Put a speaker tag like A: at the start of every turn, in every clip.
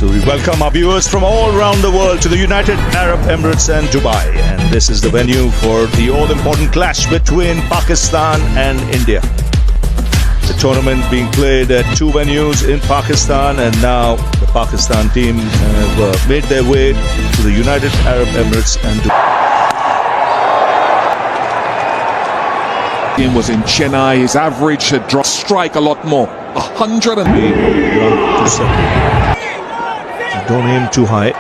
A: So we welcome our viewers from all around the world to the United Arab Emirates and Dubai. And this is the venue for the all-important clash between Pakistan and India. The tournament being played at two venues in Pakistan, and now the Pakistan team have made their way to the United Arab Emirates and Dubai.
B: Game was in Chennai. His average had dropped strike a lot more. 100 and
A: don't aim too high.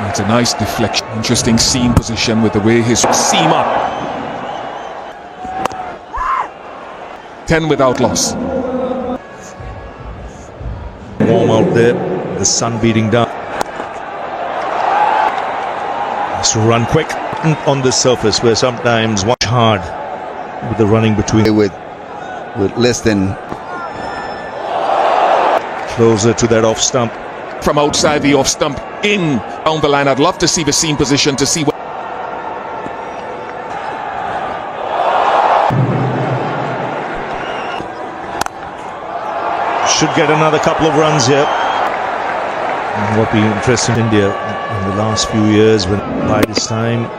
B: It's a nice deflection. Interesting seam position with the way his seam up. 10 without loss.
A: Warm out there, the sun beating down. Has to run quick on the surface where sometimes watch hard with the running between.
C: With less than
A: closer to that off stump.
B: From outside the off stump in down the line. I'd love to see the seam position to see what.
A: Should get another couple of runs here. And what be interesting in India in the last few years, when by this time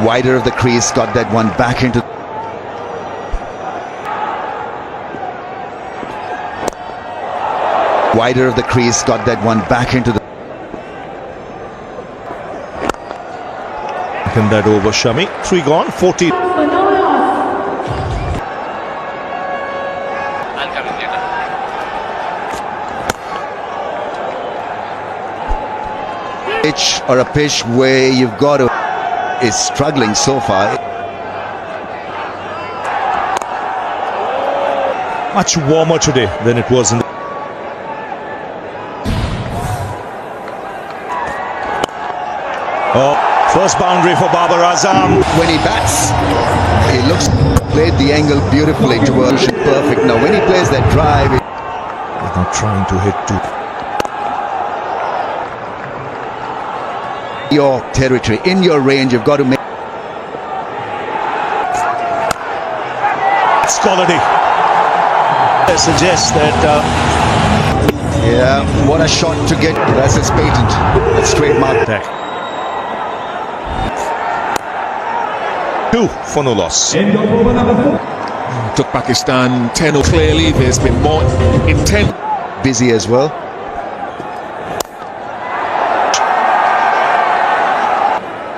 C: wider of the crease, got that one back into. Wider of the crease, got that one back into the.
A: And that over Shami. 3 gone, 40.
C: Pitch or a pitch where you've got to is struggling so far.
A: Much warmer today than it was in the first boundary for Babar Azam.
C: When he bats, he looks played the angle beautifully towards perfect. Now when he plays that drive,
A: he's not trying to hit too.
C: Your territory, in your range, you've got to make.
A: It's quality. It suggests that.
C: Yeah, what a shot to get. That's his patent. That's trademark
A: attack. 2 for no loss.
B: Took Pakistan 10 clearly. There's been more intent.
C: Busy as well.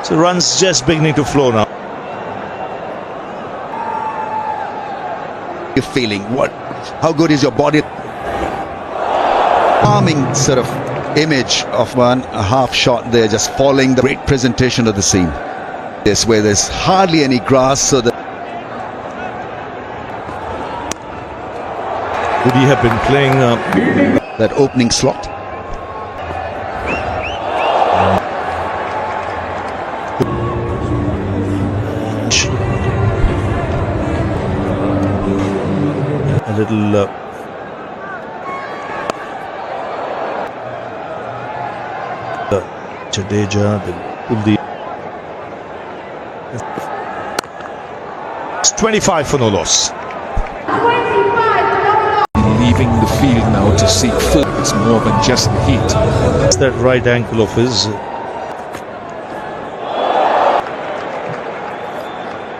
A: So runs just beginning to flow now.
C: You're feeling what? How good is your body? Calming sort of image of a half shot there, just following the great presentation of the scene. This where there's hardly any grass, so that
A: would he have been playing
C: that opening slot?
A: A little Jadeja, the Kuldeep. It's 25 for no loss.
B: Leaving the field now to seek food. It's more than just the heat.
A: It's that right ankle of his.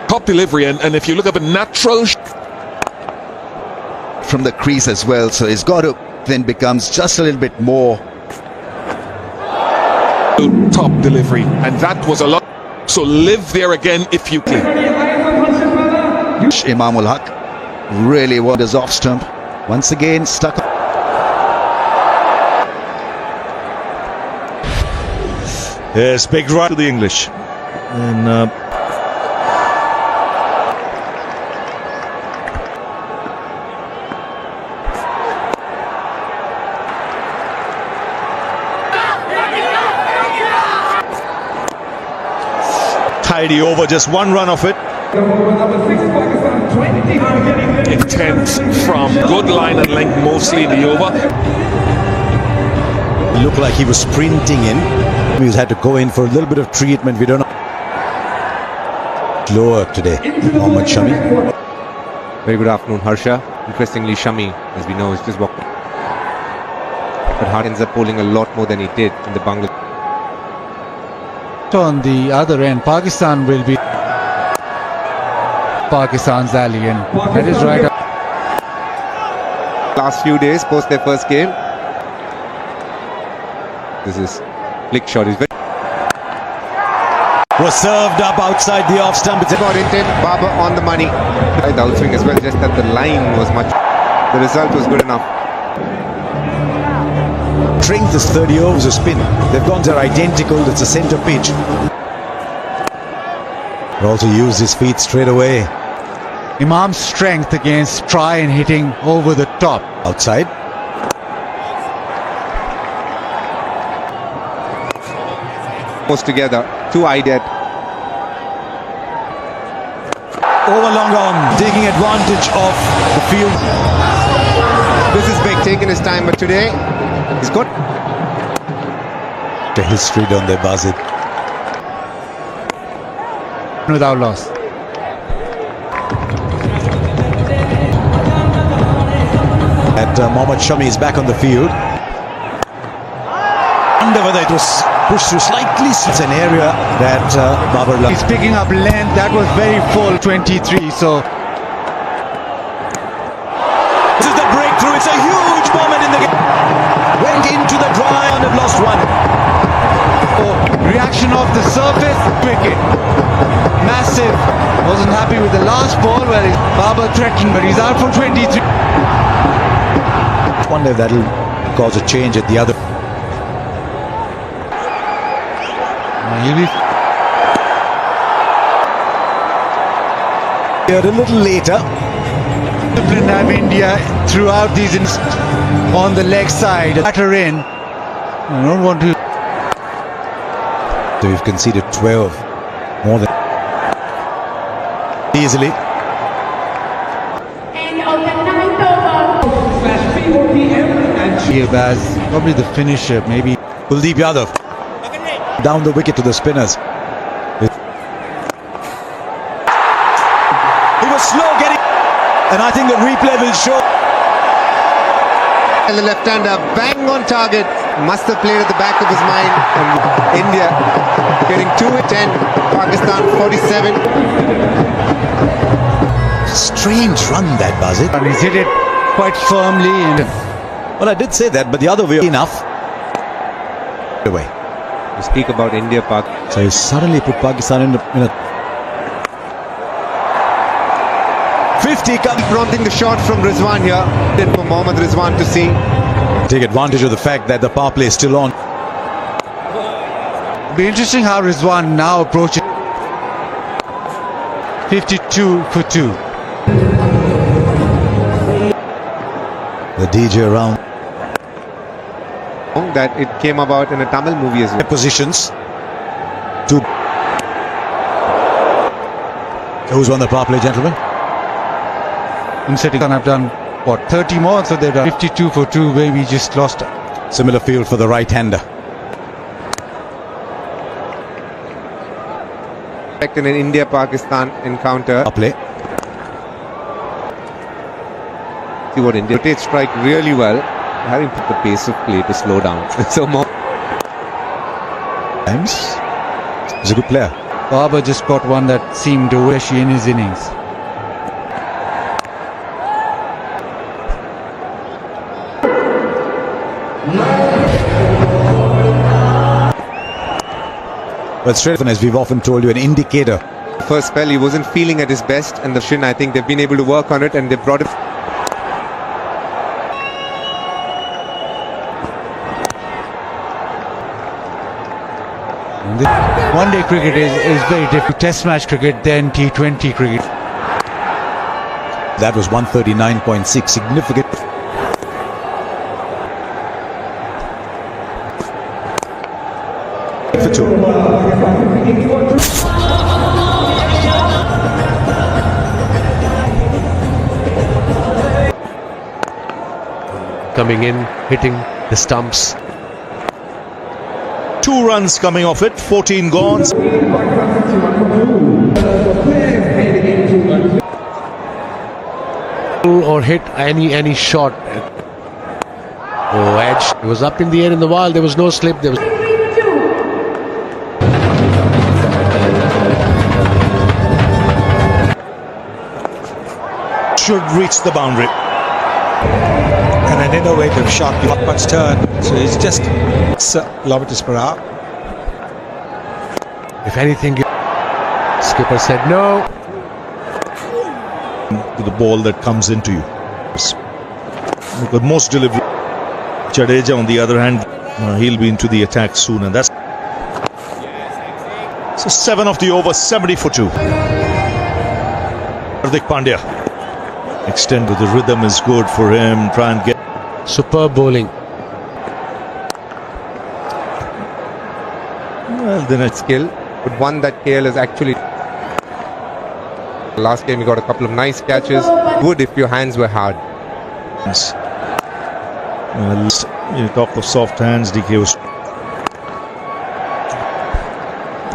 B: Top delivery, and if you look at the natural
C: from the crease as well, so he's got to then becomes just a little bit more
B: top delivery, and that was a lot. So live there again if you can.
C: Imamul Haq really wanders off stump once again, stuck.
A: Yes, big right to the English, and tidy over, just one run of it.
B: Intent from good line and length mostly in the over.
D: It looked like he was sprinting in. He had to go in for a little bit of treatment. We don't know.
C: Lower today, Mohammad Shami.
D: Very good afternoon, Harsha. Interestingly, Shami, as we know, is just walked. But Hart ends up bowling a lot more than he did in the Bangladesh.
E: On the other end, Pakistan will be Pakistan's ally, and that is right.
D: Last few days, post their first game. This is flick shot. Is very
C: Was served up outside the off stump. It's
D: about intent. Babar on the money. The outswing as well, just that the line was much. The result was good enough.
C: strength is 30 overs of spin. They've gone to identical. It's a centre pitch. But also used his feet straight away.
E: Imam's strength against try and hitting over the top.
C: Outside.
D: Most together. Two ideas.
C: Over long on, taking advantage of the field.
D: This is big, taking his time, but today he's got
C: The history done there, Basit.
E: Without loss.
C: And Mohammad Shami is back on the field. Wonder whether it was pushed through slightly. It's an area that Babar
E: He's picking up length. That was very full, 23. So
C: This is the breakthrough. It's a huge moment in the game. Went into the dry and have lost one.
E: reaction off the surface, wicket. Massive. Wasn't happy with the last ball where Babar threatened, but he's out for 23.
C: Wonder if that'll cause a change at the other.
E: He'll be
C: Here a little later.
E: disciplined have India throughout these on the leg side. Batter in. I don't want to.
C: So we've conceded 12. More than easily.
E: As probably the finisher, maybe.
C: Kuldeep Yadav. Down the wicket to the spinners. He was slow getting. And I think the replay will show.
D: and the left-hander bang on target. Must have played at the back of his mind. And India getting 2-10. Pakistan 47.
C: Strange run that, Basit.
E: And he's hit it quite firmly. And
C: Well, I did say that, but the other way enough. Away.
D: We speak about India, Pak.
C: So he suddenly put Pakistan in a 50 come.
D: Prompting the shot from Rizwan here. Then for Mohammad Rizwan to see.
C: Take advantage of the fact that the power play is still on.
E: be interesting how Rizwan now approaches. 52 for 2.
C: The DJ around
D: That it came about in a Tamil movie as well.
C: positions. Two. Who's won the power play, gentlemen?
E: Instead, have done what 30 more, so they've done 52 for 2. Where we just lost.
C: Similar field for the right-hander.
D: In an India-Pakistan encounter.
C: Power play.
D: See what India rotate strike really well. Having put the pace of play to slow down. So more.
C: Times. He's a good player.
E: Babar just got one that seemed to wish in his innings.
C: But straight from, as we've often told you, an indicator.
D: First spell he wasn't feeling at his best, and the shin, I think they've been able to work on it, and they've brought it.
E: One-day cricket is very different. Test match cricket, then T20 cricket.
C: That was 139.6. Significant. For 2.
F: Coming in, hitting the stumps.
A: 2 runs coming off it, 14 gone.
F: Or hit any shot. Oh, edge. It was up in the air in the wild. There was no slip. There was.
A: Should reach the boundary.
G: And an innovative shot, not much turn, so it's just 6 kilometers per hour.
F: If anything, skipper said no.
A: To the ball that comes into you. Because most delivery. Jadeja, on the other hand, he'll be into the attack soon, and that's. So 7 of the over, 70 for 2. Hardik Pandya. Extend to the rhythm is good for him. Try and get.
F: Superb bowling.
A: Well, then it's
D: Skill, but one that KL is actually. Last game, you got a couple of nice catches. Good if your hands were hard.
A: You talk of soft hands, DK was.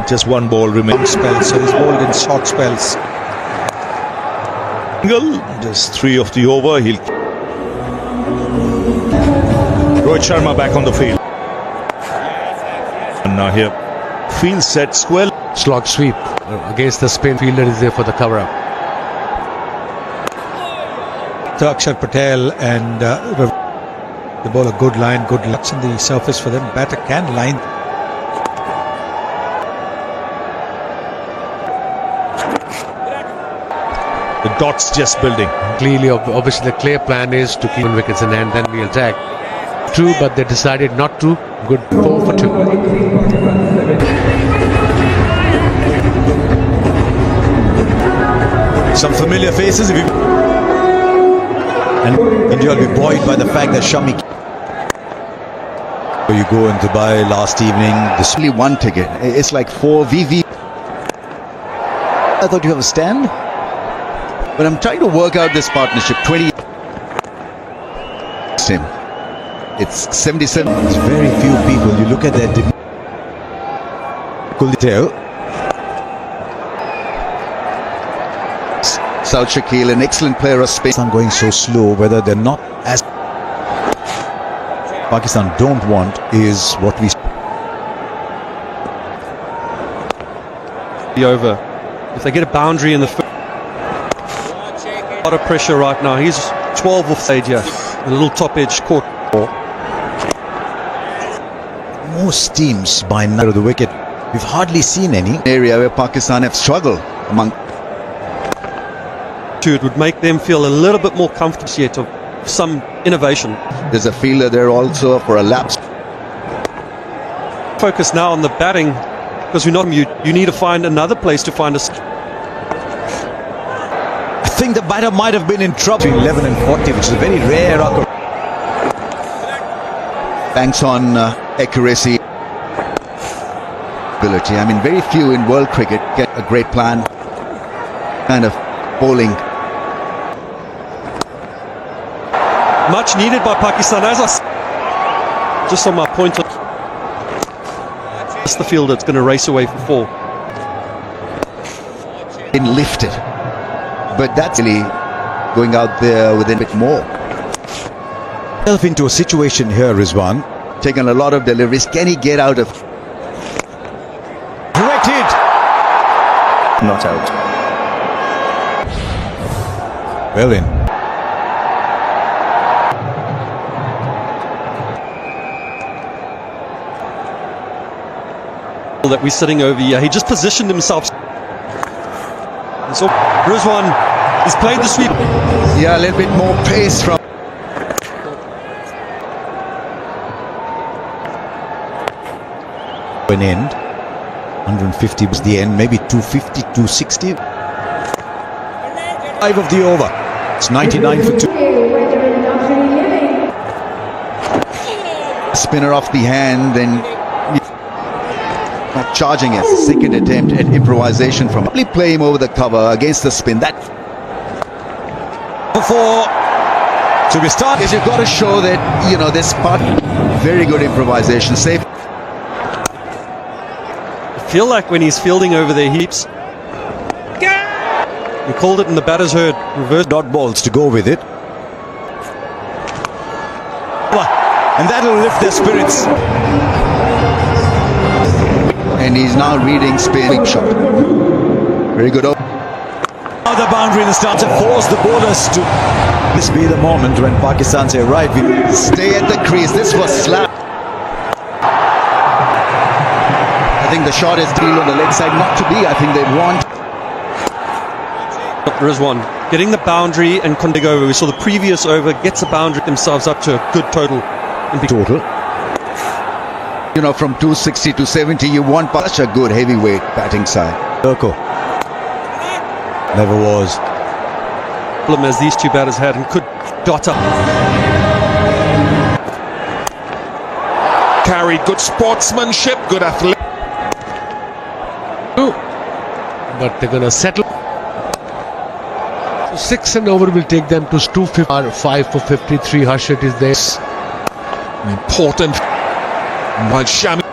A: Just 1 ball remains.
G: Spells, so he's bowled in short spells.
A: Just 3 of the over. He'll. Rohit Sharma back on the field. And now here. Field set square.
F: Slog sweep against the spin. Fielder is there for the cover up.
G: Akshar Patel and they bowl a good line, good looks in the surface for them. Batter can line.
A: The dots just building.
F: Clearly, obviously, the clear plan is to keep wickets in hand, then we attack. True, but they decided not to. Good 4 for 2.
H: Some familiar faces. And India will be buoyed by the fact that Shami. You go in Dubai last evening.
C: There's only 1 ticket. It's like 4 VV. I thought you have a stand. But I'm trying to work out this partnership. 20. Same. It's 77.
H: There's very few people. You look at that detail.
C: South Shakil, an excellent player of space.
H: Pakistan going so slow, whether they're not as Pakistan don't want is what we.
I: The over. If they get a boundary in the first, a lot of pressure right now. He's 12 off stage here. A little top edge caught.
H: Most teams by now of the wicket, we've hardly seen any.
C: Area where Pakistan have struggled among.
I: It would make them feel a little bit more comfortable yet of some innovation.
C: There's a fielder there also for a lapse.
I: Focus now on the batting because we know you need to find another place to find a.
H: I think the batter might have been in trouble. 11 and 40, which is a very rare occurrence.
C: Banks on accuracy. Ability. I mean, very few in world cricket get a great plan. Kind of bowling.
I: Much needed by Pakistan. As I just on my point, it's the fielder that's going to race away for 4.
C: Been lifted, but that's really going out there with a bit more.
H: Self into a situation here, Rizwan.
C: Taken a lot of deliveries. Can he get out of?
H: Directed.
C: Not out.
H: Well in.
I: That we're sitting over here. He just positioned himself. And so Rizwan, he's played the sweep.
C: Yeah, a little bit more pace from.
H: An end. 150 was the end. Maybe 250, 260. 5 of the over. It's 99 for 2.
C: Spinner off the hand, then not charging it. Second attempt at improvisation from. Probably play him over the cover against the spin. That.
H: Before. So we start.
C: Is you've got to show that this part. Very good improvisation. Safe.
I: Feel like when he's fielding over there, heaps. You called it in the batter's herd. Reverse
H: Dot balls to go with it. And that'll lift their spirits.
C: And he's now reading spin. Quick shot. Very good.
H: Now the boundary in the start to force the bowlers to. This be the moment when Pakistan say, right, we
C: Stay at the crease. This was slap. I think the shot is deal on the leg side. Not to be. I think they want.
I: Rizwan getting the boundary and Kondig over. We saw the previous over gets the boundary themselves up to a good total.
H: total.
C: You know, from 260 to 70, you want such a good heavyweight batting side.
H: Turco. Never was.
I: Problem as these two batters had and could dot up.
B: Carried good sportsmanship, good athletic.
F: But they're going to settle. So 6 and over will take them to 250. 5 for 53. Harshit is there.
B: An important. While Shami.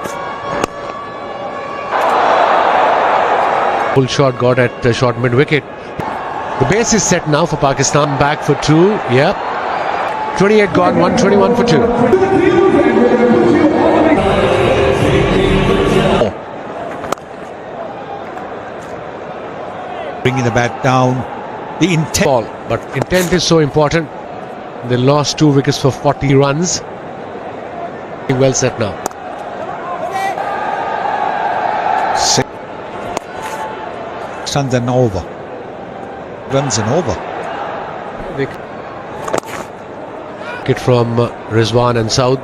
F: Full shot got at short mid wicket. The base is set now for Pakistan. Back for 2. Yep. 28 gone. 121 for 2.
G: Bringing the bat down. The intent.
F: Ball, but intent is so important. They lost 2 wickets for 40 runs. Well set now.
G: Runs and over. Runs and over.
F: Wicket from Rizwan and Saud.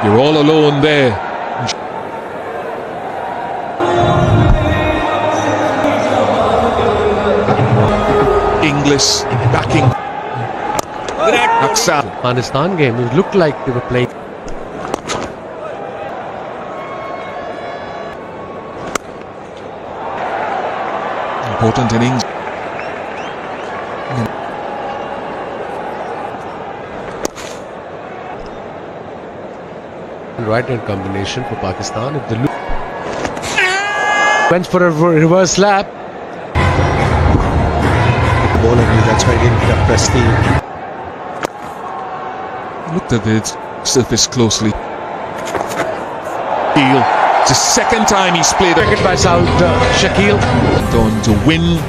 B: You're all alone there. English backing. Aksan.
F: Afghanistan game, it looked like they were playing.
B: Important innings.
F: Right hand combination for Pakistan. If they went for a reverse slap.
G: Bowler knew that's why he didn't press the.
B: Looked at the surface closely. Heel. It's the second time he's played a
F: Wicket by Saud Shakil.
B: on to win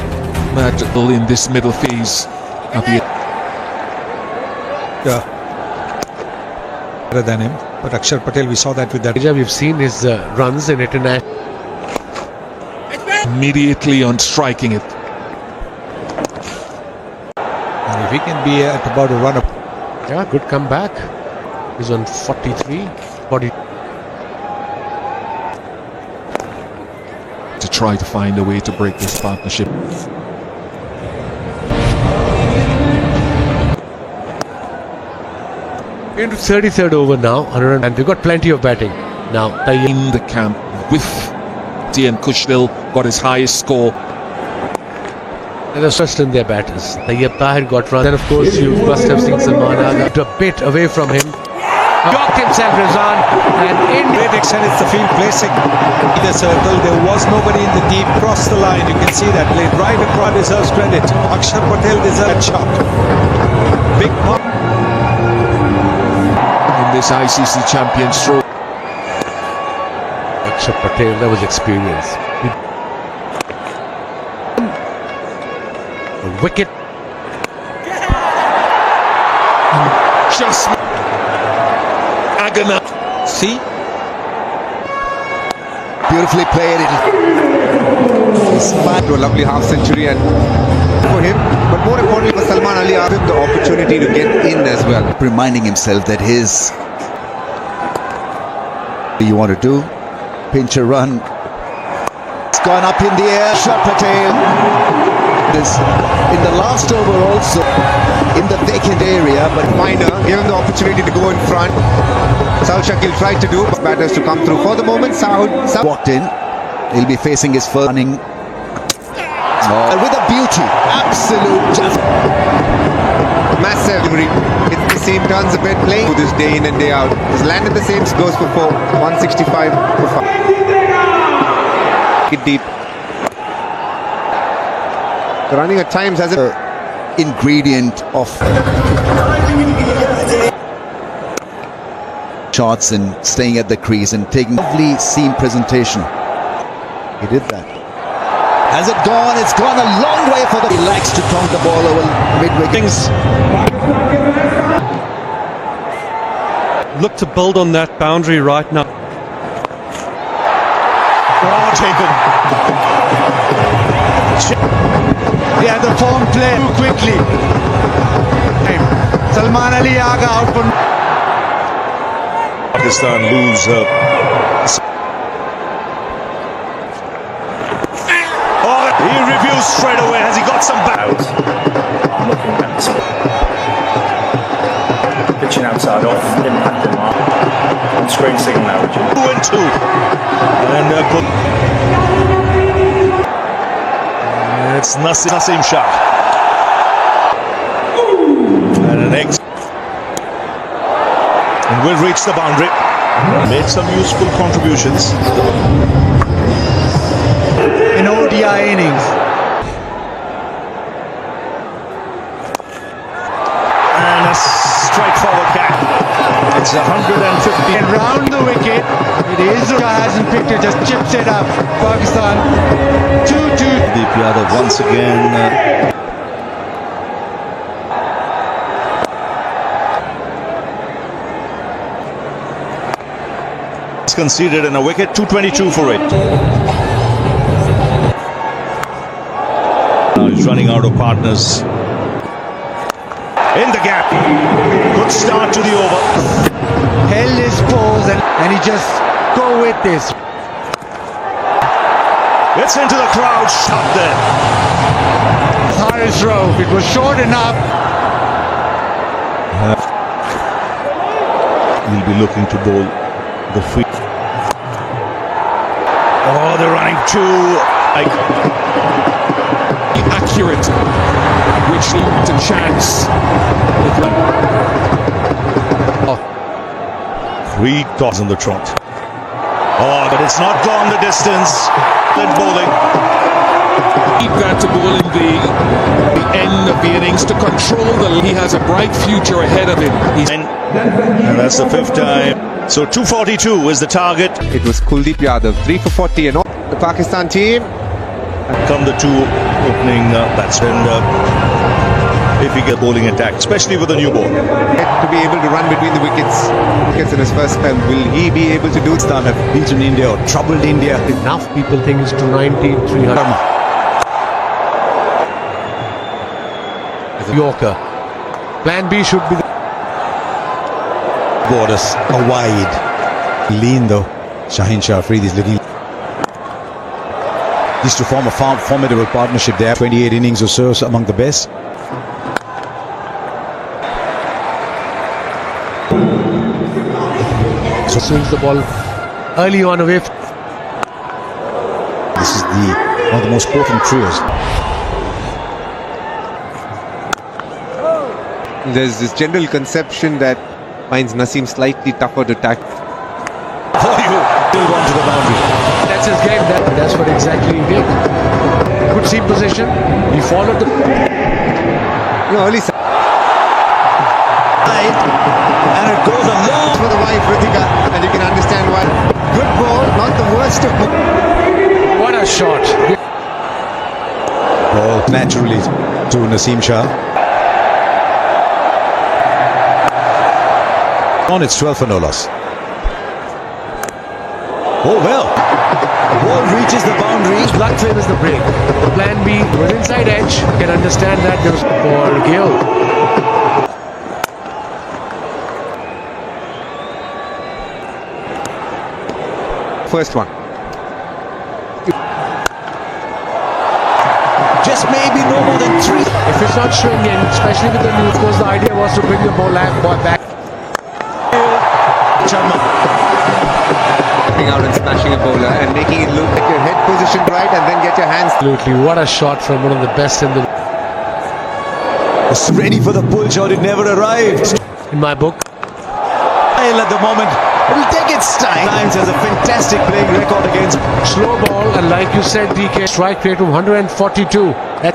B: magical in this middle phase of the
G: Better than him. But Akshar Patel, we saw that with that.
F: We've seen his runs in international.
B: immediately on striking it.
G: And if he can be at about a run up.
F: Yeah, good comeback. He's on 43. 40.
B: To try to find a way to break this partnership.
F: Into 33rd over now, and we've got plenty of batting. Now,
B: In the camp with T.N. Kushdil got his highest score.
F: and the trust in their batters. Tayyab Tahir got run. Then, of course, you must have seen Salman Agha a bit away from him. Knocked himself, Rizwan, and in.
G: Great extent, it's the field placing. In the circle, there was nobody in the deep. Crossed the line, you can see that played right across. Deserves credit. Akshar Patel deserves that shot. Big mark.
B: In this ICC Champions Trophy.
F: Akshar Patel, that was experience. A wicket.
B: Just Agana.
G: See?
C: Beautifully played. It's fine.
D: To a lovely half century and for him, but more importantly for Salman Ali, gave him the opportunity to get in as well.
C: Reminding himself that his. You want to do? Pinch a run. It's gone up in the air. Shot Patel. This in the last over also in the vacant area, but
D: Minor gave him the opportunity to go in front. Saud Shakil tried to do, but batters to come through. For the moment, Saud
C: walked in. He'll be facing his first running. With a beauty, absolute, just
D: massive. It's see him turns a bit playing this day in and day out. He's landed the same goes for 4, 165 for 5. Get deep. The running at times has a
C: ingredient of shots and staying at the crease and taking lovely seam presentation. He did that. Has it gone? It's gone a long way for the... He likes to tonk the ball over mid-wicket.
I: Look to build on that boundary right now.
A: Oh, taken.
E: Yeah, the form play too quickly. Salman Ali Aga out for...
A: Pakistan lose. Oh, he reviews straight away. Has he got some back?
J: I'm looking at pitching outside off, impacting mark. On screen signal now, Richard.
A: 2 and 2. And it's Naseem Shah. And an X. And will reach the boundary. Made some useful contributions.
E: in ODI innings.
A: And a straightforward catch. It's 150.
E: And round the wicket, it is hasn't picked it, just chips it up. Pakistan 2-2.
A: Deep Yadav once again. Conceded in a wicket, 222 for it. Now he's running out of partners. In the gap. Good start to the over.
E: Held his pose and he just go with this.
A: Gets into the crowd, shot there.
E: Haris Rauf, it was short enough.
A: He'll be looking to bowl the free. Oh, they're running too
B: accurate, which leads to chance.
A: 3 toss on the trot. Oh, but it's not gone the distance. Good bowling.
B: Keep that to bowl in the end of the innings to control the. He has a bright future ahead of him.
A: And that's the 5th time. So 242 is the target.
D: It was Kuldeep Yadav, 3 for 40 and all. The Pakistan team.
A: Come the 2 opening batsmen. If he get bowling attack, especially with a new ball.
D: To be able to run between the wickets in his first spell, will he be able to do it?
H: Pakistan have beaten India or troubled India.
F: Enough people think it's 290, 300. Yorker. Plan B should be.
H: Borders are wide. Lean though. Shaheen Shah Afridi is looking. Used to form a formidable partnership there. 28 innings or so among the best.
F: So swings the ball early on away.
H: This is one of the most potent trios.
D: There's this general conception that finds Naseem slightly tougher to tackle.
A: Oh, you still gone to the boundary.
F: That's his game. That's what exactly he did. Good seam position. He followed the.
D: Early side.
H: And it goes a long
D: For the wife, Ritika, and you can understand why. Good ball, not the worst of.
F: What a shot.
H: ball naturally to Naseem Shah. On its 12 for no loss. Oh well. The ball reaches the boundary.
F: Luck favors the break. Plan B was inside edge. You can understand that. There was for Gill.
D: First one.
H: Just maybe no more than 3.
F: If it's not swinging, especially with the new, of course, the idea was to bring the ball back.
D: Out and smashing a bowler and making it look like your head positioned right and then get your hands.
F: Absolutely, what a shot from one of the best in the.
H: Was ready for the pull shot, it never arrived.
F: in my book.
H: At the moment, it'll take its time. Times has a fantastic playing record against.
F: Slow ball, and like you said, DK, strike rate of 142. That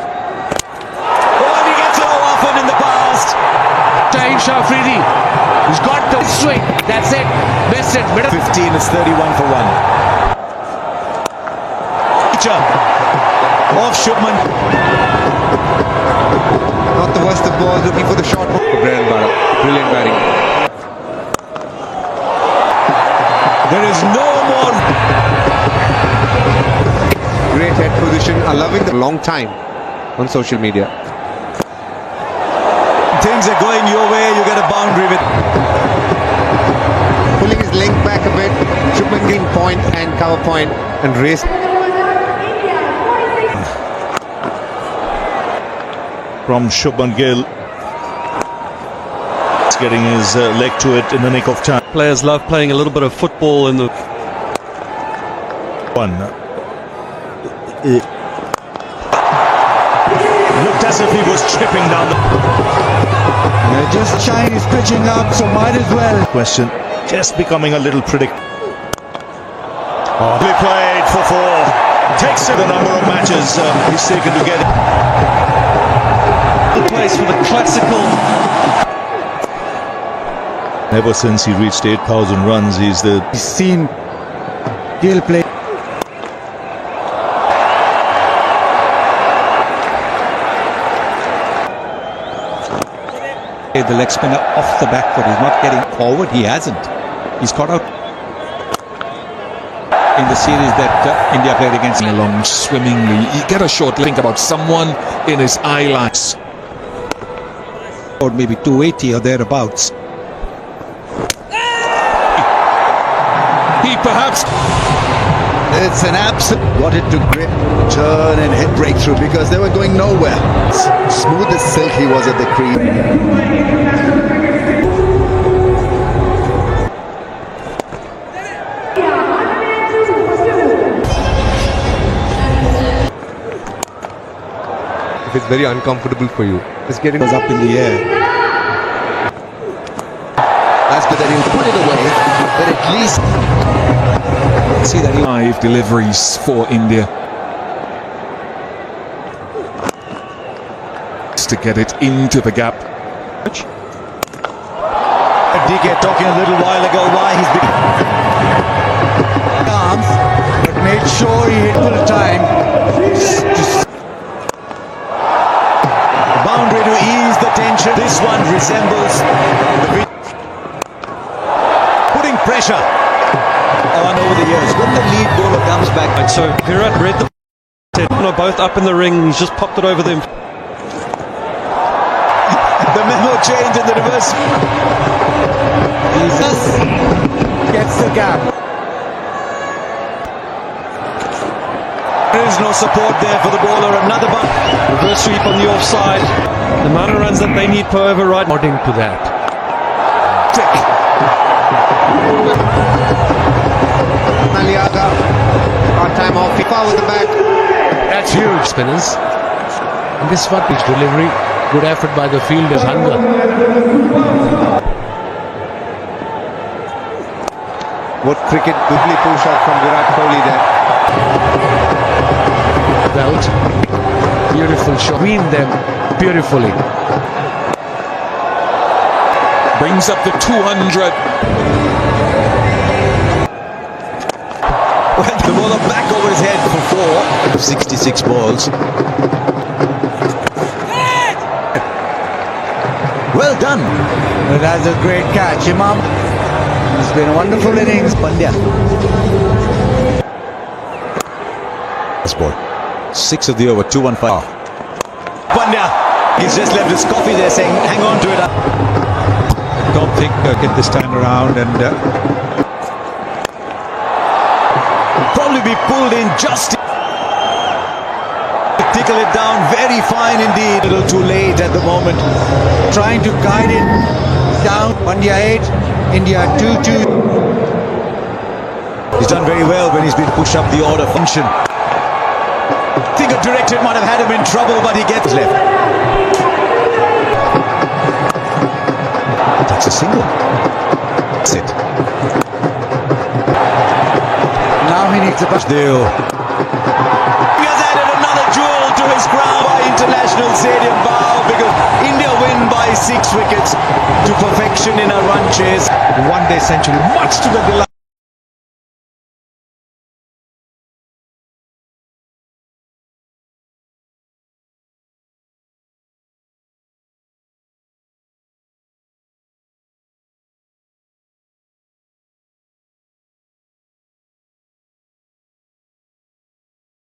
H: He gets it all often in the past.
F: Shaheen Shafridi, he's got the swing. That's it. Missed it. Middle.
H: 15 is 31 for 1. Off Shubman.
D: Not the worst of balls, looking for the short ball. Brilliant batting.
H: There is no more.
D: Great head position. I'm loving the long time on social media.
H: Things are going your way, you get a boundary with.
D: Pulling his leg back a bit. Shubman gain point and cover point and race.
A: From Shubman Gill. He's getting his leg to it in the nick of time.
I: Players love playing a little bit of football in the...
A: Looked as if he was chipping down the...
E: Just Shine is pitching up, so might as well.
A: Question just becoming a little predictable. He played for 4. Takes it the number of matches he's taken to get it.
I: The place for the classical...
A: Ever since he reached 8,000 runs, he's
E: seen Gill play.
G: The leg spinner off the back foot. He's not getting forward. He hasn't. He's caught out in the series that India played against.
B: Along swimmingly. You get a short think about someone in his eye lines.
G: Or maybe 280 or thereabouts.
B: He perhaps...
C: It's an absolute. Got it to grip, turn and hit breakthrough because they were going nowhere. Smooth as silk he was at the crease.
D: If it's very uncomfortable for you, just get it
G: Was up in the air.
C: That's good that he'll put it away, but at least.
G: See that he
B: 5 deliveries for India. To get it into the gap.
H: DK talking a little while ago why he's been
E: Arms, but made sure he hit full time.
H: boundary to ease the tension. This one resembles the putting pressure on over the years. When the lead bowler comes back.
I: And so Virat read the... both up in the ring. He's just popped it over them.
H: The memo change in the reverse.
E: Jesus gets the gap.
H: There is no support there for the bowler. Another ball.
I: Reverse sweep on the offside. The amount of runs that they need per over right.
F: According to that.
D: Maliaga. Part time off. Foul with the back.
F: That's huge. Spinners. And this one pitch delivery. Good effort by the fielders. Hunger.
D: What cricket goodly pull shot from Virat Kohli there.
F: Belt. Beautiful shot. Between them beautifully.
B: Brings up the 200.
H: Well, the bowler back over his head for 4 of 66 balls. Well done.
E: That's a great catch, Imam. It's been a wonderful innings, Pandya.
H: This ball. 6 of the over, 2-1-5. Pandya, he's just left his coffee there saying, hang on to it.
G: don't think get this time around and
H: probably be pulled in just tickle it down. Very fine indeed. A little too late at the moment.
E: Trying to guide it down. Pandya 8, India 2-2.
H: He's done very well when he's been pushed up the order function. I think a director might have had him in trouble, but he gets left. That's a single. That's it.
C: Now he needs a back.
H: Deal. He has added another jewel to his crown by International Stadium bow because India win by 6 wickets to perfection in a run chase.
G: One day century, much to the delight